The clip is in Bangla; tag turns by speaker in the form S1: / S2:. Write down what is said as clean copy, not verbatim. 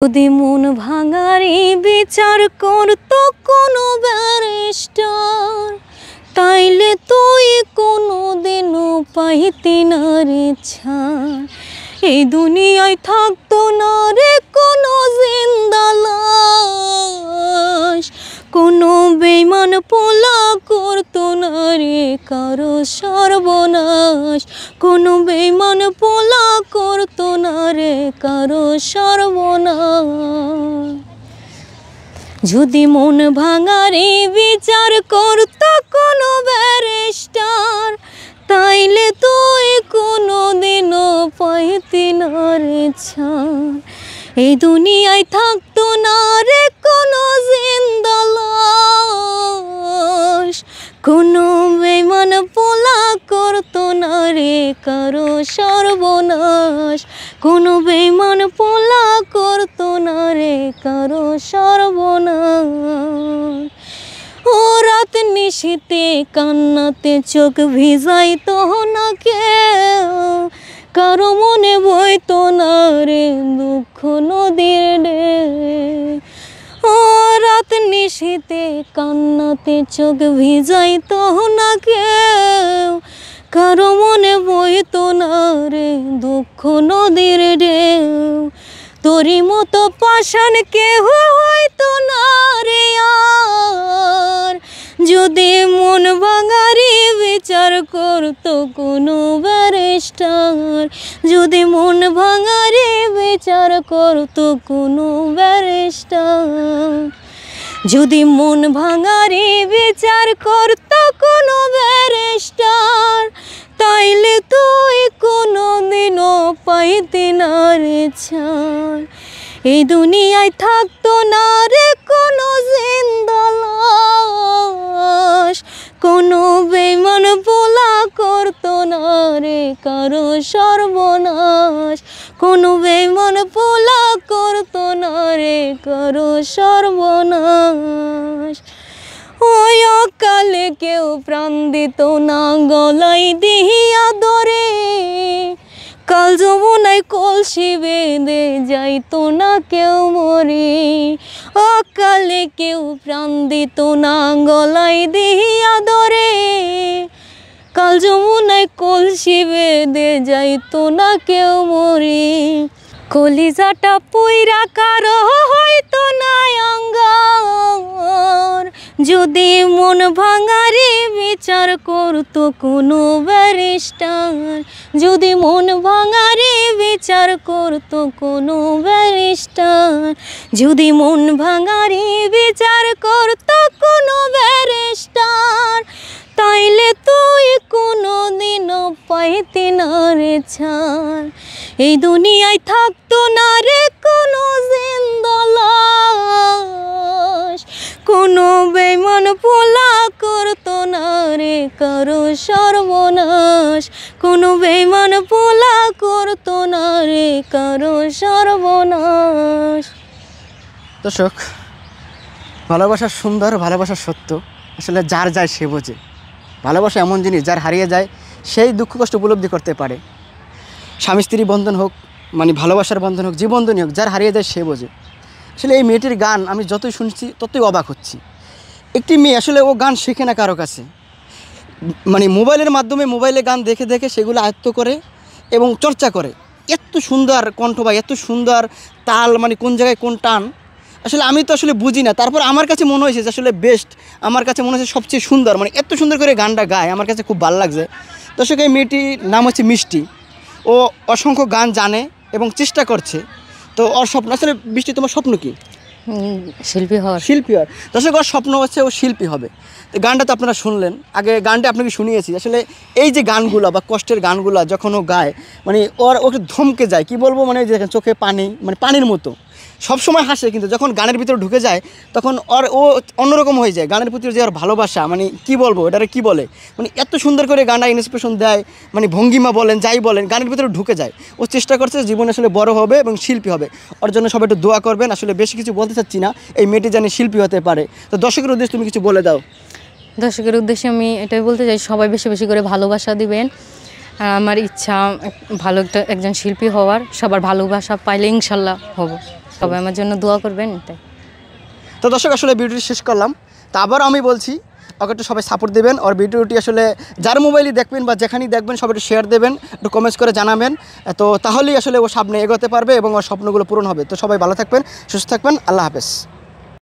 S1: যদি মন ভাঙারি বিচার করতো কোনো ব্যারিস্টার, তাইলে তুই কোনো দিনও পাইতি না রে ছাড়। এই দুনিয়ায় থাকতো না রে কোনো জিন্দা লাশ, কোনো বেঈমান পোলা করতো না রে কারো সর্বনাশ, কোনো বেঈমান পোলা করতো না রে কারো সর্বনাশ। যদি মন ভাঙারি বিচার করতো কোনো ব্যারিস্টার, তাইলে তুই কোনো দিনও পাইতি না রে ছাড়। এই দুনিয়ায় থাকতো না রে কোনো জিন্দা লাশ, কোনো বেঈমান পোলা করতো না রে কারো সর্বনাশ, কোনো বেঈমান পোলা করতো না রে কারো সর্বনাশ। ও রাত নিশীতে কান্নাতে চোখ ভিজাইতো না কেউ, কারো মনে বইতো না রে দুঃখ নদীর ঢেউ। ও রাত নিশীতে কান্নাতে চোখ ভিজাইতো না কেউ, কারো মনে বইতো না রে দুঃখ নদীর ঢেউ। তোরি মতো পাষাণ কেহ হইতো না রে আর, যদি মন ভাঙারি বিচার করতো কোনো ব্যারিস্টার, যদি মন ভাঙারি বিচার করতো কোনো ব্যারিস্টার, যদি মন ভাঙারি বিচার করতো কোনো ব্যারিস্টার, তাইলে তুই কোনো দিনও পাইতি না রে ছাড়। এই দুনিয়ায় থাকতো না রে কোনো জিন্দা লাশ, কোনো বেঈমান পোলা করতো না রে কারো সর্বনাশ, কোনো বেঈমান পোলা করতো না রে কারো সর্বনাশ। ওই অকালে কেউ প্রাণ দিত না গলায় দিহিয়া ধরে, কাল যমুনায় কলসি বেঁধে যাইতো না কেউ মরে। অকালে কেউ প্রাণ দিত না গলায় দিহিয়া ধরে, কাল যমুনায় কলসি বেঁধে যাইতো না কেউ মরে। কলিজাটা পুইরা কারো হইতো না অঙ্গার, যদি মন ভাঙারি বিচার করতো কোনো ব্যারিস্টার, যদি মন ভাঙারি বিচার করতো কোনো ব্যারিস্টার, যদি মন ভাঙারি বিচার করতো কোনো ব্যারিস্টার, তাইলে তুই কোনো দিনও পাইতি না রে ছাড়। এই দুনিয়ায় থাকতো না রে কোনো জিন্দা লাশ, কোনো বেঈমান পোলা করতো না রে কারো সর্বনাশ, কোনো বেঈমান পোলা করতো না রে কারো সর্বনাশ।
S2: দর্শক, ভালোবাসা সুন্দর, ভালোবাসা সত্য, আসলে যার যায় সে বোঝে। ভালোবাসা এমন জিনিস, যার হারিয়ে যায় সেই দুঃখ কষ্ট উপলব্ধি করতে পারে। স্বামী স্ত্রী বন্ধন হোক, মানে ভালোবাসার বন্ধন হোক, যে বন্ধনই হোক, যার হারিয়ে যায় সে বোঝে। আসলে এই মেয়েটির গান আমি যতই শুনছি ততই অবাক হচ্ছি। একটি মেয়ে আসলে ও গান শেখে না কারো কাছে, মানে মোবাইলের মাধ্যমে মোবাইলে গান দেখে দেখে সেগুলো আয়ত্ত করে এবং চর্চা করে। এত সুন্দর কণ্ঠ বা এত সুন্দর তাল, মানে কোন জায়গায় কোন টান, আসলে আমি তো আসলে বুঝি না। তারপর আমার কাছে মনে হয়েছে যে আসলে বেস্ট, আমার কাছে মনে হচ্ছে সবচেয়ে সুন্দর, মানে এত সুন্দর করে গানটা গায়, আমার কাছে খুব ভালো লাগছে। দর্শক, এই মেয়েটির নাম হচ্ছে মিষ্টি। ও অসংখ্য গান জানে এবং চেষ্টা করছে। তো ওর স্বপ্ন, আসলে বৃষ্টি তোমার স্বপ্ন কি?
S1: শিল্পী হওয়ার।
S2: শিল্পী হওয়ার। দর্শক, ওর স্বপ্ন হচ্ছে ও শিল্পী হবে। তো গানটা তো আপনারা শুনলেন, আগে গানটা আপনাকে শুনিয়েছি। আসলে এই যে গানগুলো বা কষ্টের গানগুলো যখন ও গায়, মানে ওকে ধমকে যায়, কি বলবো, মানে দেখেন চোখে পানি, মানে পানির মতো সবসময় হাসে, কিন্তু যখন গানের ভিতরে ঢুকে যায় তখন ও অন্যরকম হয়ে যায়। গানের প্রতি যে ওর ভালোবাসা, মানে কি বলবো, এটারে কি বলে, মানে এত সুন্দর করে গানটা ইন্সপিরেশন দেয়, মানে ভঙ্গিমা বলেন, যাই বলেন, গানের ভিতরে ঢুকে যায়। ও চেষ্টা করছে জীবনে আসলে বড় হবে এবং শিল্পী হবে। ওর জন্য সবাই একটু দোয়া করবেন। আসলে বেশি কিছু বলতে চাচ্ছি না, এই মেয়েটি জানি শিল্পী হতে পারে। তো দর্শকের উদ্দেশ্যে তুমি কিছু বলে দাও।
S1: দর্শকের উদ্দেশ্যে আমি এটাই বলতে চাই, সবাই বেশি বেশি করে ভালোবাসা দিবেন। আমার ইচ্ছা ভালো একজন শিল্পী হওয়ার, সবার ভালোবাসা পাইলে ইনশাল্লাহ হব। সবাই আমার জন্য দোয়া করবেন তাই।
S2: তো দর্শক আসলে ভিডিওটি শেষ করলাম। তা আবার আমি বলছি ওকে একটু সবাই সাপোর্ট দেবেন, আর ভিডিওটি আসলে যার মোবাইলই দেখবেন বা যেখানেই দেখবেন সবাই একটু শেয়ার দেবেন, একটু কমেন্টস করে জানাবেন। তো তাহলেই আসলে ও সামনে এগোতে পারবে এবং ওর স্বপ্নগুলো পূরণ হবে। তো সবাই ভালো থাকবেন, সুস্থ থাকবেন, আল্লাহ হাফেজ।